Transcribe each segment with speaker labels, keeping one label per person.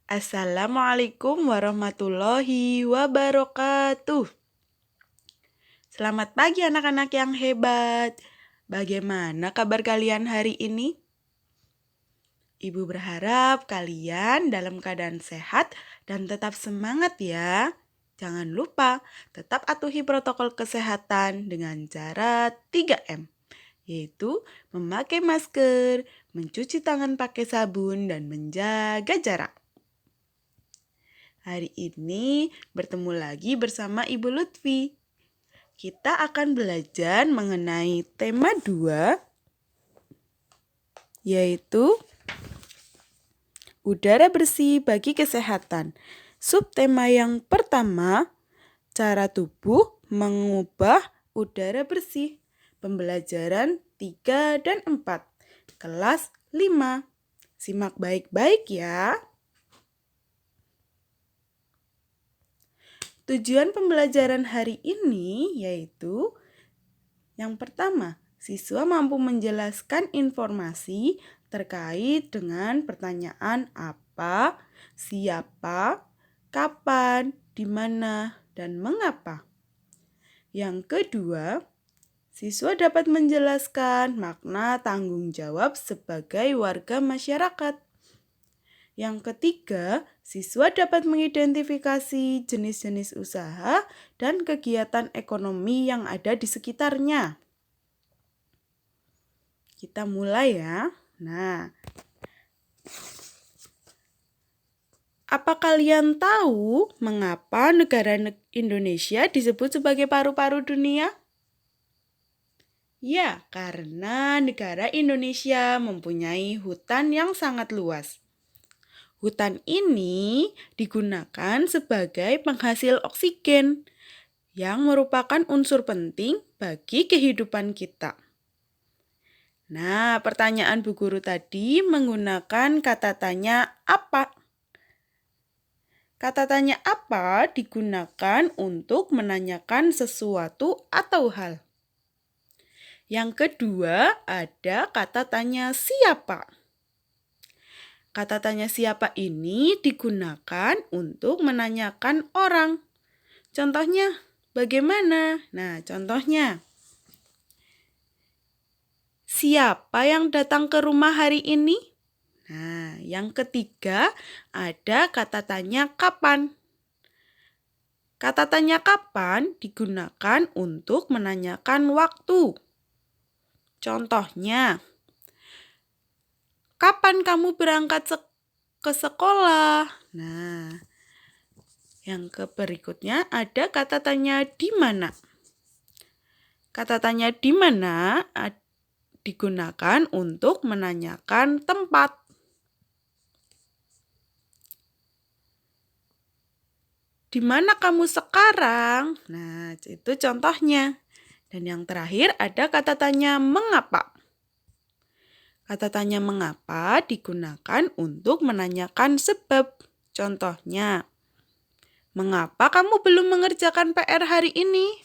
Speaker 1: Assalamualaikum warahmatullahi wabarakatuh. Selamat pagi anak-anak yang hebat. Bagaimana kabar kalian hari ini? Ibu berharap kalian dalam keadaan sehat dan tetap semangat ya. Jangan lupa tetap atuhi protokol kesehatan dengan cara 3M, yaitu memakai masker, mencuci tangan pakai sabun, dan menjaga jarak. Hari ini bertemu lagi bersama Ibu Lutfi. Kita akan belajar mengenai tema 2, yaitu udara bersih bagi kesehatan. Subtema yang pertama, cara tubuh mengubah udara bersih. Pembelajaran 3 dan 4, kelas 5. Simak baik-baik ya. Tujuan pembelajaran hari ini yaitu yang pertama, siswa mampu menjelaskan informasi terkait dengan pertanyaan apa, siapa, kapan, di mana, dan mengapa. Yang kedua, siswa dapat menjelaskan makna tanggung jawab sebagai warga masyarakat. Yang ketiga, siswa dapat mengidentifikasi jenis-jenis usaha dan kegiatan ekonomi yang ada di sekitarnya. Kita mulai ya. Nah, apa kalian tahu mengapa negara Indonesia disebut sebagai paru-paru dunia? Ya, karena negara Indonesia mempunyai hutan yang sangat luas. Hutan ini digunakan sebagai penghasil oksigen yang merupakan unsur penting bagi kehidupan kita. Nah, pertanyaan Bu Guru tadi menggunakan kata tanya apa? Kata tanya apa digunakan untuk menanyakan sesuatu atau hal. Yang kedua ada kata tanya siapa. Kata tanya siapa ini digunakan untuk menanyakan orang. Contohnya, bagaimana? Nah, contohnya, siapa yang datang ke rumah hari ini? Nah, yang ketiga ada kata tanya kapan. Kata tanya kapan digunakan untuk menanyakan waktu. Contohnya, kapan kamu berangkat ke sekolah? Nah, yang berikutnya ada kata tanya di mana. Kata tanya di mana digunakan untuk menanyakan tempat. Di mana kamu sekarang? Nah, itu contohnya. Dan yang terakhir ada kata tanya mengapa. Kata tanya mengapa digunakan untuk menanyakan sebab. Contohnya, mengapa kamu belum mengerjakan PR hari ini?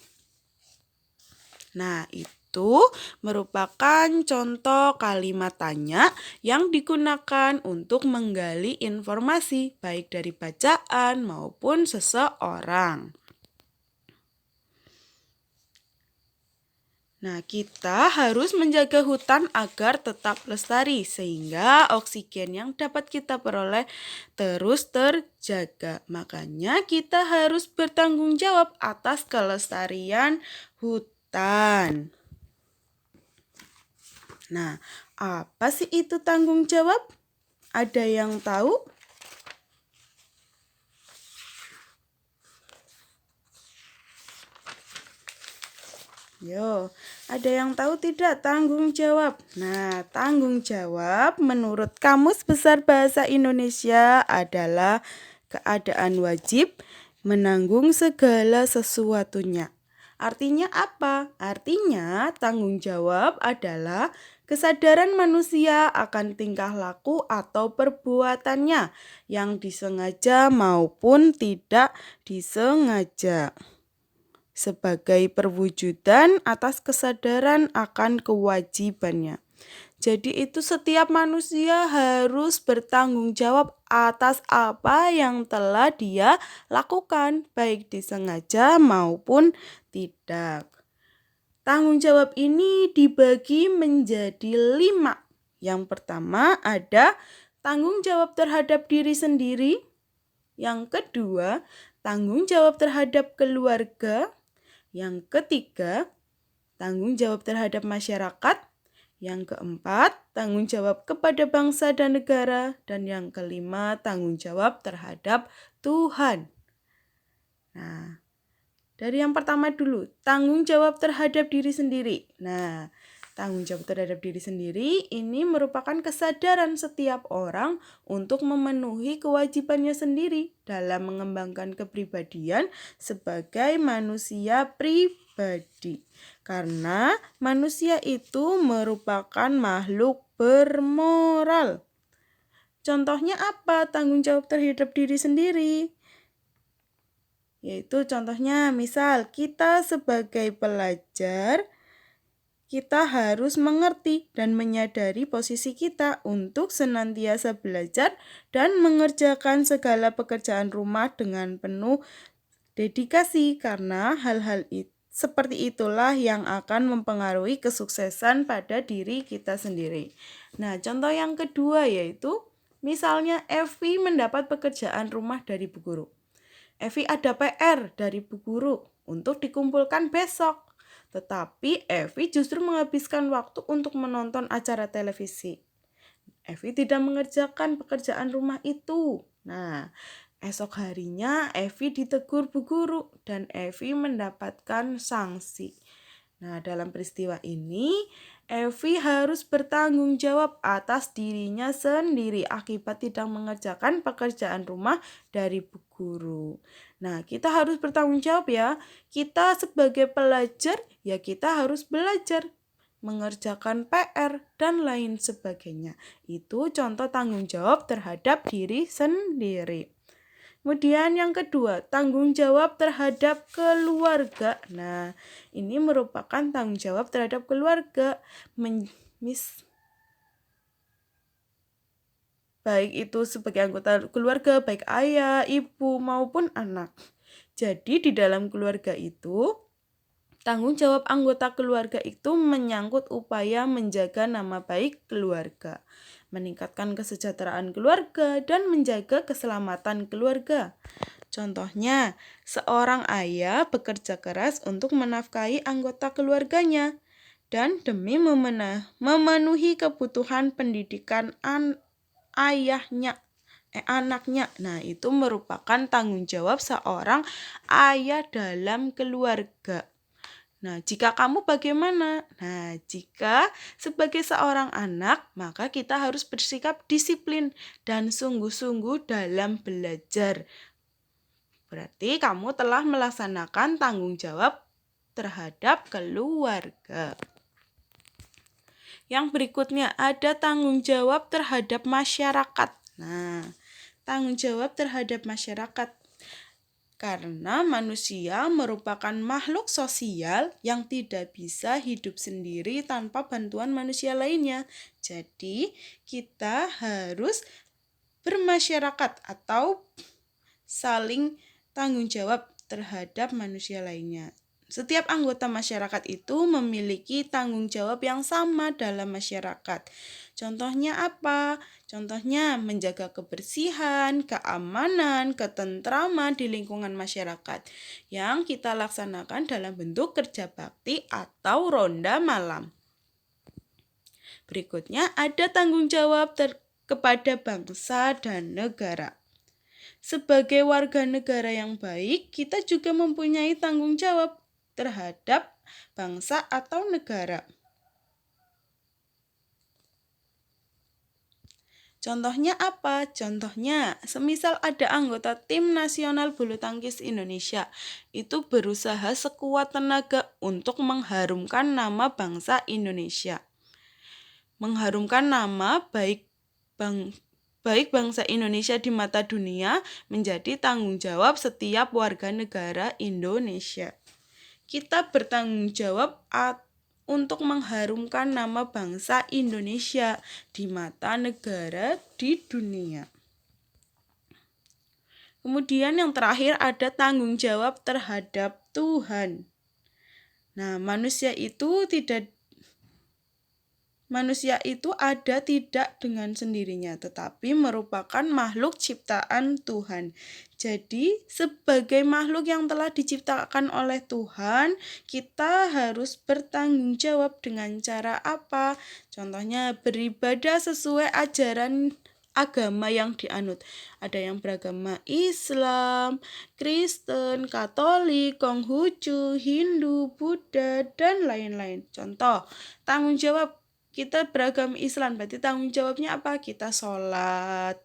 Speaker 1: Nah, itu merupakan contoh kalimat tanya yang digunakan untuk menggali informasi baik dari bacaan maupun seseorang. Nah, kita harus menjaga hutan agar tetap lestari sehingga oksigen yang dapat kita peroleh terus terjaga. Makanya kita harus bertanggung jawab atas kelestarian hutan. Nah, apa sih itu tanggung jawab? Ada yang tahu? Yo, ada yang tahu tidak tanggung jawab? Nah, tanggung jawab menurut Kamus Besar Bahasa Indonesia adalah keadaan wajib menanggung segala sesuatunya. Artinya apa? Artinya tanggung jawab adalah kesadaran manusia akan tingkah laku atau perbuatannya yang disengaja maupun tidak disengaja, sebagai perwujudan atas kesadaran akan kewajibannya. Jadi itu setiap manusia harus bertanggung jawab atas apa yang telah dia lakukan, baik disengaja maupun tidak. Tanggung jawab ini dibagi menjadi 5. Yang pertama ada tanggung jawab terhadap diri sendiri. Yang kedua, tanggung jawab terhadap keluarga. Yang ketiga, tanggung jawab terhadap masyarakat. Yang keempat, tanggung jawab kepada bangsa dan negara. Dan yang kelima, tanggung jawab terhadap Tuhan. Nah, dari yang pertama dulu, tanggung jawab terhadap diri sendiri. Nah, tanggung jawab terhadap diri sendiri ini merupakan kesadaran setiap orang untuk memenuhi kewajibannya sendiri dalam mengembangkan kepribadian sebagai manusia pribadi. Karena manusia itu merupakan makhluk bermoral. Contohnya apa tanggung jawab terhadap diri sendiri? Yaitu contohnya misal kita sebagai pelajar, kita harus mengerti dan menyadari posisi kita untuk senantiasa belajar dan mengerjakan segala pekerjaan rumah dengan penuh dedikasi karena hal-hal seperti itulah yang akan mempengaruhi kesuksesan pada diri kita sendiri. Nah, contoh yang kedua yaitu misalnya Evi mendapat pekerjaan rumah dari Bu Guru. Evi ada PR dari Bu Guru untuk dikumpulkan besok. Tetapi Evi justru menghabiskan waktu untuk menonton acara televisi. Evi tidak mengerjakan pekerjaan rumah itu. Nah, esok harinya Evi ditegur Bu Guru dan Evi mendapatkan sanksi. Nah, dalam peristiwa ini Evi harus bertanggung jawab atas dirinya sendiri akibat tidak mengerjakan pekerjaan rumah dari Bu Guru. Nah, kita harus bertanggung jawab ya. Kita sebagai pelajar ya kita harus belajar mengerjakan PR dan lain sebagainya. Itu contoh tanggung jawab terhadap diri sendiri. Kemudian yang kedua, tanggung jawab terhadap keluarga. Nah, ini merupakan tanggung jawab terhadap keluarga. Baik itu sebagai anggota keluarga, baik ayah, ibu, maupun anak. Jadi di dalam keluarga itu, tanggung jawab anggota keluarga itu menyangkut upaya menjaga nama baik keluarga, meningkatkan kesejahteraan keluarga, dan menjaga keselamatan keluarga. Contohnya, seorang ayah bekerja keras untuk menafkahi anggota keluarganya dan demi memenuhi kebutuhan pendidikan anaknya. Nah, itu merupakan tanggung jawab seorang ayah dalam keluarga. Nah, jika kamu bagaimana? Nah, jika sebagai seorang anak, maka kita harus bersikap disiplin dan sungguh-sungguh dalam belajar. Berarti kamu telah melaksanakan tanggung jawab terhadap keluarga. Yang berikutnya ada tanggung jawab terhadap masyarakat. Nah, tanggung jawab terhadap masyarakat. Karena manusia merupakan makhluk sosial yang tidak bisa hidup sendiri tanpa bantuan manusia lainnya. Jadi, kita harus bermasyarakat atau saling tanggung jawab terhadap manusia lainnya. Setiap anggota masyarakat itu memiliki tanggung jawab yang sama dalam masyarakat. Contohnya apa? Contohnya menjaga kebersihan, keamanan, ketentraman di lingkungan masyarakat yang kita laksanakan dalam bentuk kerja bakti atau ronda malam. Berikutnya ada tanggung jawab kepada bangsa dan negara. Sebagai warga negara yang baik, kita juga mempunyai tanggung jawab terhadap bangsa atau negara. Contohnya apa? Contohnya, semisal ada anggota tim nasional bulu tangkis Indonesia, itu berusaha sekuat tenaga untuk mengharumkan nama bangsa Indonesia. Mengharumkan nama baik bangsa Indonesia di mata dunia menjadi tanggung jawab setiap warga negara Indonesia. Kita bertanggung jawab untuk mengharumkan nama bangsa Indonesia di mata negara di dunia. Kemudian yang terakhir ada tanggung jawab terhadap Tuhan. Nah, manusia itu ada tidak dengan sendirinya, tetapi merupakan makhluk ciptaan Tuhan. Jadi, sebagai makhluk yang telah diciptakan oleh Tuhan, kita harus bertanggung jawab dengan cara apa? Contohnya, beribadah sesuai ajaran agama yang dianut. Ada yang beragama Islam, Kristen, Katolik, Konghucu, Hindu, Buddha, dan lain-lain. Contoh, tanggung jawab kita beragama Islam, berarti tanggung jawabnya apa? Kita sholat,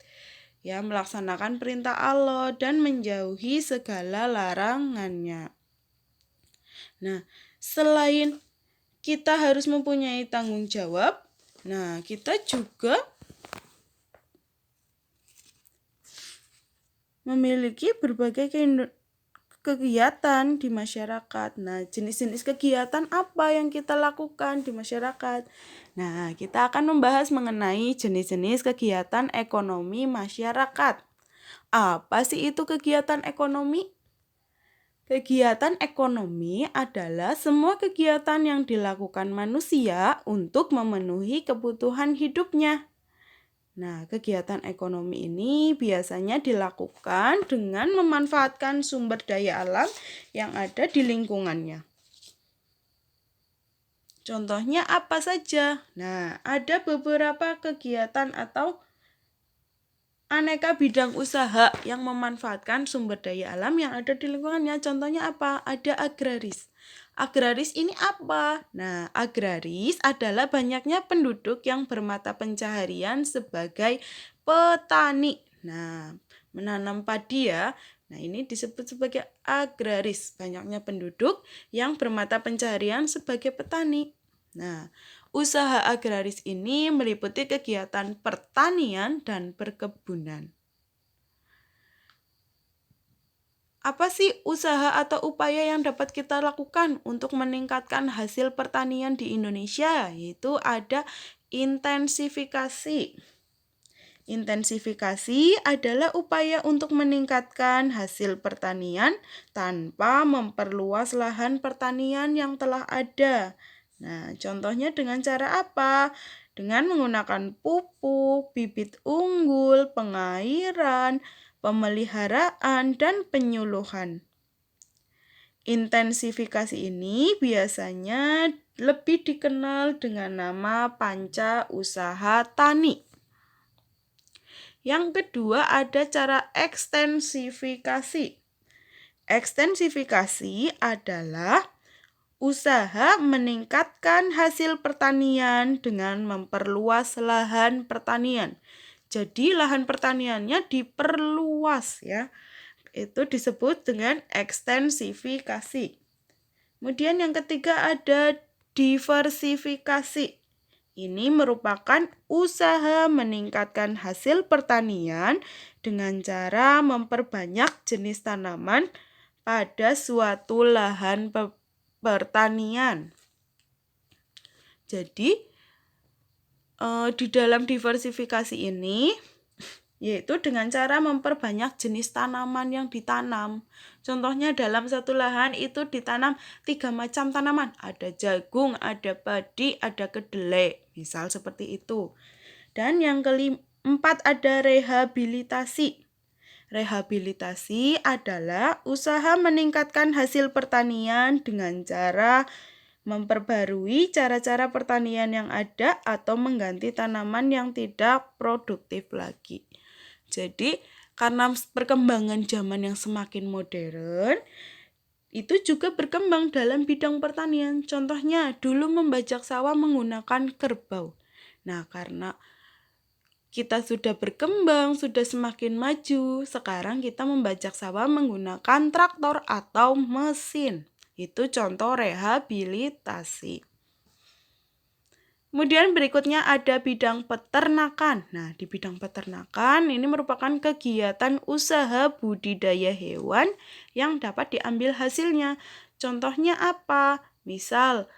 Speaker 1: ya, melaksanakan perintah Allah dan menjauhi segala larangannya. Nah, selain kita harus mempunyai tanggung jawab, nah kita juga memiliki berbagai kegiatan di masyarakat. Nah, jenis-jenis kegiatan apa yang kita lakukan di masyarakat? Nah, kita akan membahas mengenai jenis-jenis kegiatan ekonomi masyarakat. Apa sih itu kegiatan ekonomi? Kegiatan ekonomi adalah semua kegiatan yang dilakukan manusia untuk memenuhi kebutuhan hidupnya. Nah, kegiatan ekonomi ini biasanya dilakukan dengan memanfaatkan sumber daya alam yang ada di lingkungannya. Contohnya apa saja? Nah, ada beberapa kegiatan atau aneka bidang usaha yang memanfaatkan sumber daya alam yang ada di lingkungannya. Contohnya apa? Ada agraris. Agraris ini apa? Nah, agraris adalah banyaknya penduduk yang bermata pencaharian sebagai petani. Nah, menanam padi ya. Nah, ini disebut sebagai agraris. Banyaknya penduduk yang bermata pencaharian sebagai petani. Nah, usaha agraris ini meliputi kegiatan pertanian dan perkebunan. Apa sih usaha atau upaya yang dapat kita lakukan untuk meningkatkan hasil pertanian di Indonesia? Yaitu ada intensifikasi. Intensifikasi adalah upaya untuk meningkatkan hasil pertanian tanpa memperluas lahan pertanian yang telah ada. Nah, contohnya dengan cara apa? Dengan menggunakan pupuk, bibit unggul, pengairan, pemeliharaan, dan penyuluhan. Intensifikasi ini biasanya lebih dikenal dengan nama panca usaha tani. Yang kedua ada cara ekstensifikasi. Ekstensifikasi adalah usaha meningkatkan hasil pertanian dengan memperluas lahan pertanian. Jadi lahan pertaniannya diperluas ya. Itu disebut dengan ekstensifikasi. Kemudian yang ketiga ada diversifikasi. Ini merupakan usaha meningkatkan hasil pertanian dengan cara memperbanyak jenis tanaman pada suatu lahan pertanian. Jadi di dalam diversifikasi ini yaitu dengan cara memperbanyak jenis tanaman yang ditanam. Contohnya dalam satu lahan itu ditanam 3 macam tanaman. Ada jagung, ada padi, ada kedelai. Misal seperti itu. Dan yang keempat ada rehabilitasi. Rehabilitasi adalah usaha meningkatkan hasil pertanian dengan cara memperbarui cara-cara pertanian yang ada atau mengganti tanaman yang tidak produktif lagi. Jadi, karena perkembangan zaman yang semakin modern, itu juga berkembang dalam bidang pertanian. Contohnya, dulu membajak sawah menggunakan kerbau. Nah, karena kita sudah berkembang, sudah semakin maju, sekarang kita membajak sawah menggunakan traktor atau mesin. Itu contoh rehabilitasi. Kemudian berikutnya ada bidang peternakan. Nah, di bidang peternakan ini merupakan kegiatan usaha budidaya hewan yang dapat diambil hasilnya. Contohnya apa? Misal,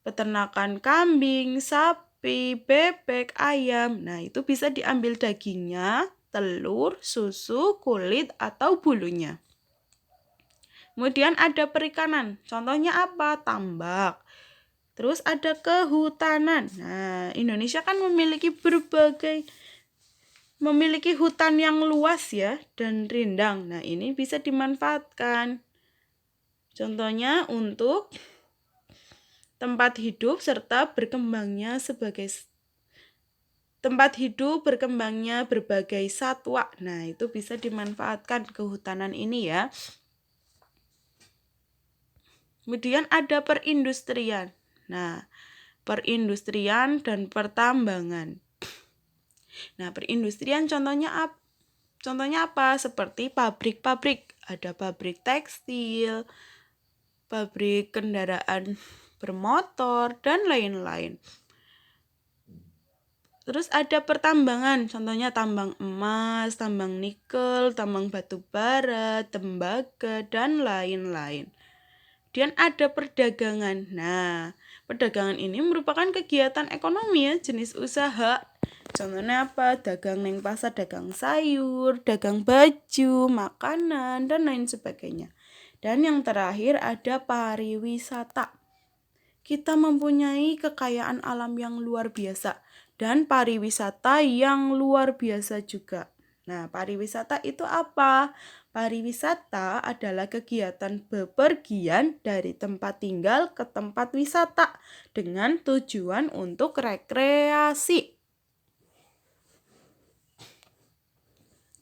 Speaker 1: peternakan kambing, sapi, bebek, ayam. Nah, itu bisa diambil dagingnya, telur, susu, kulit, atau bulunya. Kemudian ada perikanan. Contohnya apa? Tambak. Terus ada kehutanan. Nah, Indonesia kan memiliki hutan yang luas ya dan rindang. Nah, ini bisa dimanfaatkan. Contohnya untuk tempat hidup serta berkembangnya berbagai satwa. Nah, itu bisa dimanfaatkan kehutanan ini ya. Kemudian ada perindustrian. Nah, perindustrian dan pertambangan. Nah, perindustrian contohnya apa? Seperti pabrik-pabrik. Ada pabrik tekstil, pabrik kendaraan bermotor, dan lain-lain. Terus ada pertambangan, contohnya tambang emas, tambang nikel, tambang batu bara, tembaga, dan lain-lain. Dan ada perdagangan. Nah, perdagangan ini merupakan kegiatan ekonomi ya, jenis usaha. Contohnya apa? Dagang neng pasar, dagang sayur, dagang baju, makanan, dan lain sebagainya. Dan yang terakhir ada pariwisata. Kita mempunyai kekayaan alam yang luar biasa dan pariwisata yang luar biasa juga. Nah, pariwisata itu apa? Pariwisata adalah kegiatan bepergian dari tempat tinggal ke tempat wisata dengan tujuan untuk rekreasi.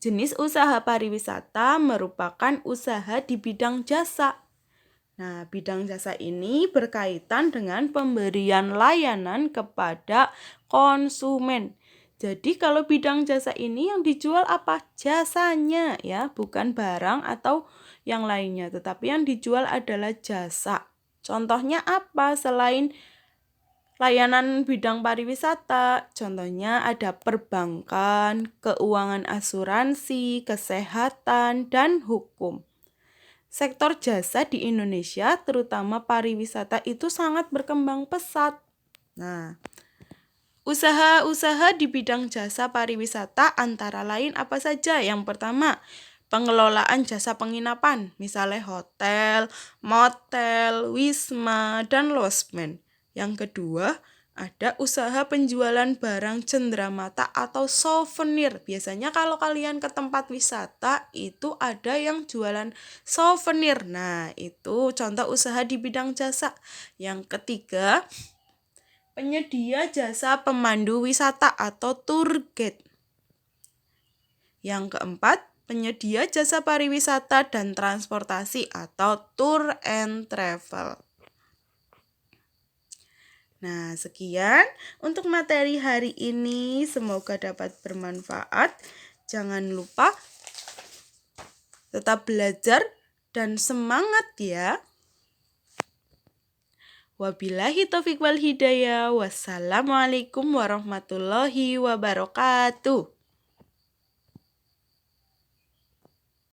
Speaker 1: Jenis usaha pariwisata merupakan usaha di bidang jasa. Nah, bidang jasa ini berkaitan dengan pemberian layanan kepada konsumen. Jadi kalau bidang jasa ini yang dijual apa? Jasanya ya, bukan barang atau yang lainnya, tetapi yang dijual adalah jasa. Contohnya apa selain layanan bidang pariwisata? Contohnya ada perbankan, keuangan asuransi, kesehatan, dan hukum. Sektor jasa di Indonesia, terutama pariwisata, itu sangat berkembang pesat. Nah, usaha-usaha di bidang jasa pariwisata antara lain apa saja? Yang pertama, pengelolaan jasa penginapan, misalnya hotel, motel, wisma, dan losmen. Yang kedua, ada usaha penjualan barang cenderamata atau souvenir. Biasanya kalau kalian ke tempat wisata itu ada yang jualan souvenir. Nah, itu contoh usaha di bidang jasa. Yang ketiga, penyedia jasa pemandu wisata atau tour guide. Yang keempat, penyedia jasa pariwisata dan transportasi atau tour and travel. Nah, sekian untuk materi hari ini. Semoga dapat bermanfaat. Jangan lupa tetap belajar dan semangat ya. Wabillahi taufiq wal hidayah. Wassalamualaikum warahmatullahi wabarakatuh.